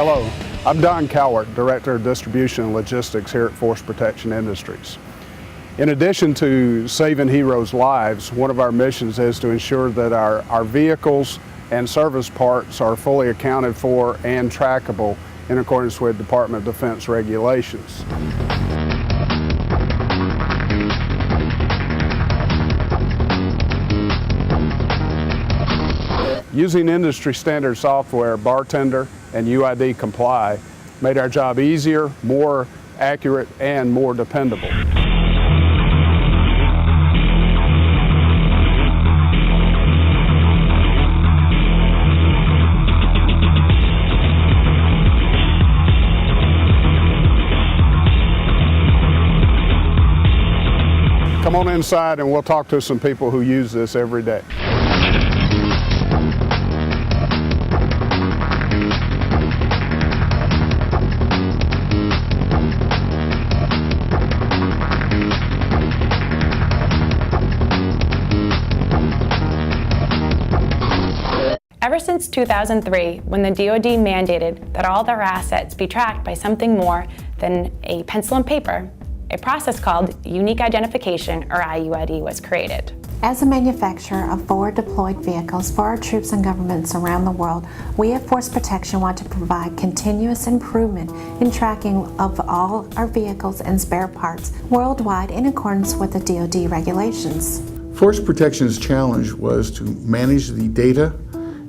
Hello, I'm Don Cowart, Director of Distribution and Logistics here at Force Protection Industries. In addition to saving heroes' lives, one of our missions is to ensure that our vehicles and service parts are fully accounted for and trackable in accordance with Department of Defense regulations. Using industry standard software, BarTender and IUID Comply made our job easier, more accurate, and more dependable. Come on inside and we'll talk to some people who use this every day. Ever since 2003, when the DoD mandated that all their assets be tracked by something more than a pencil and paper, a process called Unique Identification, or IUID, was created. As a manufacturer of forward deployed vehicles for our troops and governments around the world, we at Force Protection want to provide continuous improvement in tracking of all our vehicles and spare parts worldwide in accordance with the DoD regulations. Force Protection's challenge was to manage the data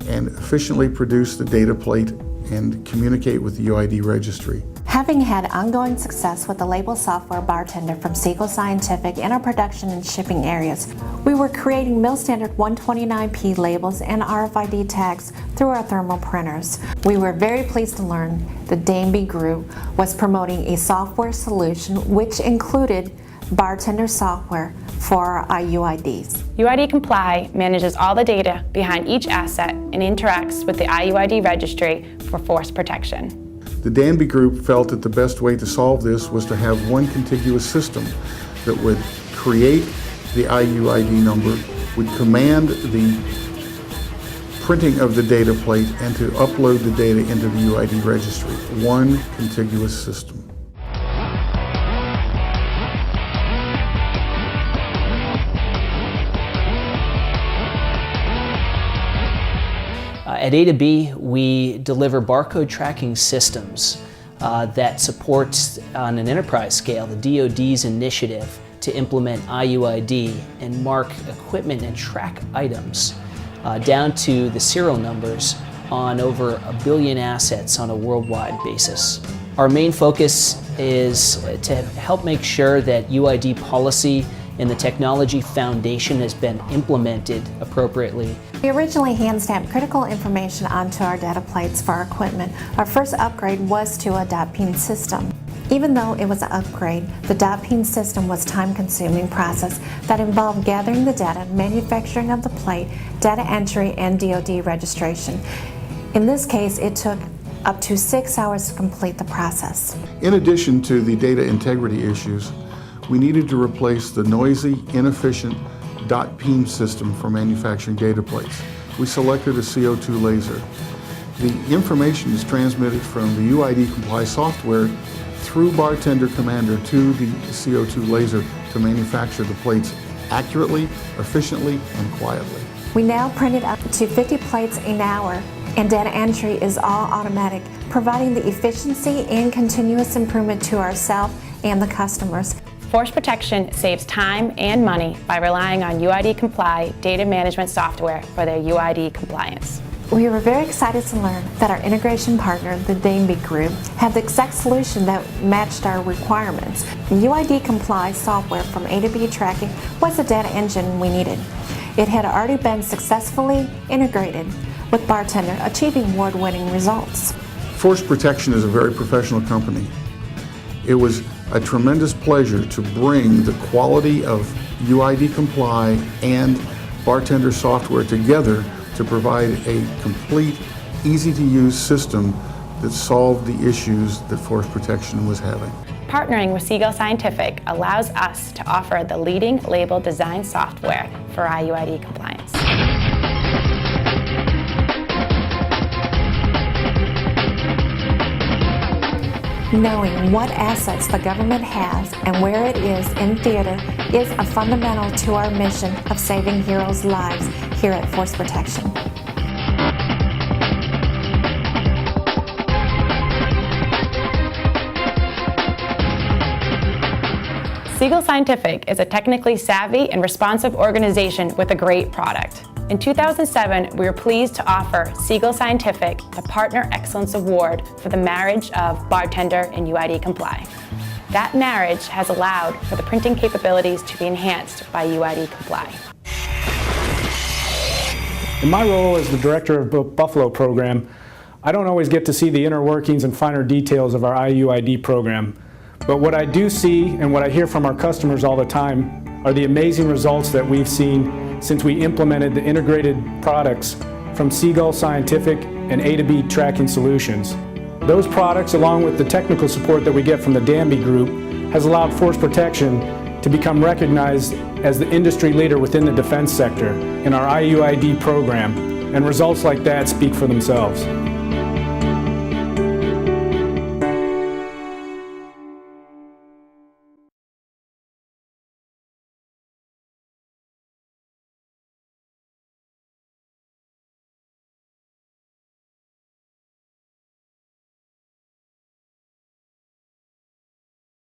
and efficiently produce the data plate and communicate with the UID registry. Having had ongoing success with the label software BarTender from Siegel Scientific in our production and shipping areas, we were creating mil standard 129P labels and RFID tags through our thermal printers. We were very pleased to learn the Danby Group was promoting a software solution which included BarTender software for our IUIDs. IUID Comply manages all the data behind each asset and interacts with the IUID registry for force protection. The Danby Group felt that the best way to solve this was to have one contiguous system that would create the IUID number, would command the printing of the data plate, and to upload the data into the UID registry. One contiguous system. At A2B, we deliver barcode tracking systems that supports, on an enterprise scale, the DoD's initiative to implement IUID and mark equipment and track items down to the serial numbers on over 1 billion assets on a worldwide basis. Our main focus is to help make sure that UID policy and the technology foundation has been implemented appropriately. We originally hand-stamped critical information onto our data plates for our equipment. Our first upgrade was to a .peen system. Even though it was an upgrade, the .peen system was a time-consuming process that involved gathering the data, manufacturing of the plate, data entry, and DoD registration. In this case, it took up to 6 hours to complete the process. In addition to the data integrity issues, we needed to replace the noisy, inefficient .peen system for manufacturing data plates. We selected a CO2 laser. The information is transmitted from the UID Comply software through BarTender Commander to the CO2 laser to manufacture the plates accurately, efficiently, and quietly. We now printed up to 50 plates an hour, and data entry is all automatic, providing the efficiency and continuous improvement to ourselves and the customers. Force Protection saves time and money by relying on IUID Comply data management software for their UID compliance. We were very excited to learn that our integration partner, the Danby Group, had the exact solution that matched our requirements. The UID Comply software from A2B Tracking was the data engine we needed. It had already been successfully integrated with BarTender, achieving award-winning results. Force Protection is a very professional company. It was a tremendous pleasure to bring the quality of UID Comply and BarTender software together to provide a complete, easy-to-use system that solved the issues that Force Protection was having. Partnering with Siegel Scientific allows us to offer the leading label design software for IUID compliance. Knowing what assets the government has and where it is in theater is a fundamental to our mission of saving heroes' lives here at Force Protection. Siegel Scientific is a technically savvy and responsive organization with a great product. In 2007, we were pleased to offer Siegel Scientific the Partner Excellence Award for the marriage of BarTender and UID Comply. That marriage has allowed for the printing capabilities to be enhanced by UID Comply. In my role as the director of the Buffalo program, I don't always get to see the inner workings and finer details of our IUID program. But what I do see and what I hear from our customers all the time are the amazing results that we've seen since we implemented the integrated products from Siegel Scientific and A2B Tracking Solutions. Those products, along with the technical support that we get from the Danby Group, has allowed Force Protection to become recognized as the industry leader within the defense sector in our IUID program, and results like that speak for themselves.